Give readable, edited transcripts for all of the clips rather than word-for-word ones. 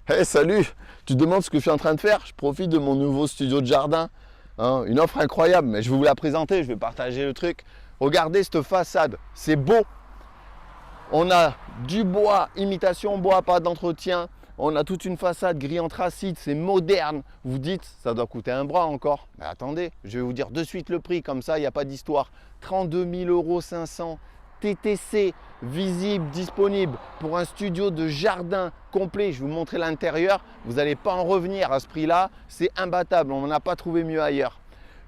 Hey, salut! Tu te demandes ce que je suis en train de faire? Je profite de mon nouveau studio de jardin. Hein, une offre incroyable, mais je vais vous la présenter, je vais partager le truc. Regardez cette façade, c'est beau. On a du bois, imitation bois, pas d'entretien. On a toute une façade gris anthracite, c'est moderne. Vous dites, ça doit coûter un bras encore. Mais attendez, je vais vous dire de suite le prix, comme ça, il n'y a pas d'histoire. 32 500 € TTC, visible, disponible pour un studio de jardin complet. Je vais vous montrer l'intérieur. Vous n'allez pas en revenir à ce prix-là. C'est imbattable, on n'en a pas trouvé mieux ailleurs.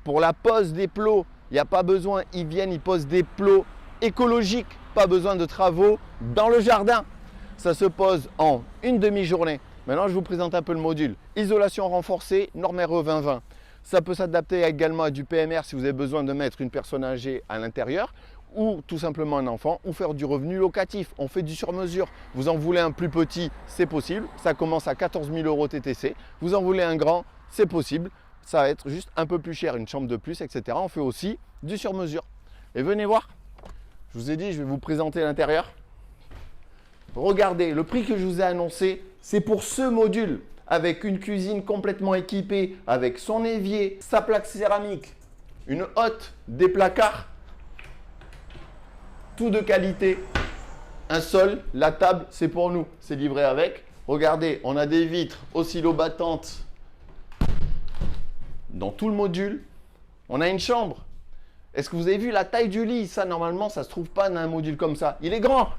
Pour la pose des plots, il n'y a pas besoin. Ils viennent, ils posent des plots écologiques. Pas besoin de travaux dans le jardin. Ça se pose en une demi-journée. Maintenant, je vous présente un peu le module. Isolation renforcée, norme RE 2020. Ça peut s'adapter également à du PMR si vous avez besoin de mettre une personne âgée à l'intérieur ou tout simplement un enfant ou faire du revenu locatif. On fait du sur-mesure. Vous en voulez un plus petit, c'est possible. Ça commence à 14 000 € TTC. Vous en voulez un grand, c'est possible. Ça va être juste un peu plus cher, une chambre de plus, etc. On fait aussi du sur-mesure. Et venez voir. Je vous ai dit, je vais vous présenter l'intérieur. Regardez, le prix que je vous ai annoncé, c'est pour ce module avec une cuisine complètement équipée, avec son évier, sa plaque céramique, une hotte, des placards, tout de qualité. Un sol, la table, c'est pour nous, c'est livré avec. Regardez, on a des vitres oscillobattantes dans tout le module. On a une chambre. Est-ce que vous avez vu la taille du lit? Ça, normalement, ça ne se trouve pas dans un module comme ça. Il est grand.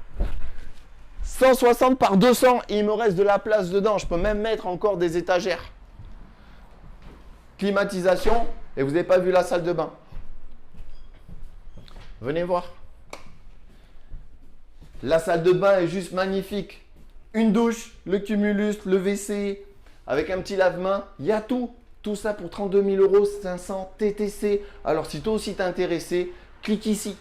160 par 200 et il me reste de la place dedans. Je peux même mettre encore des étagères. Climatisation. Et vous n'avez pas vu la salle de bain. Venez voir. La salle de bain est juste magnifique. Une douche, le cumulus, le WC, avec un petit lave-main. Il y a tout. Tout ça pour 32 500 € TTC. Alors si toi aussi t'es intéressé, clique ici.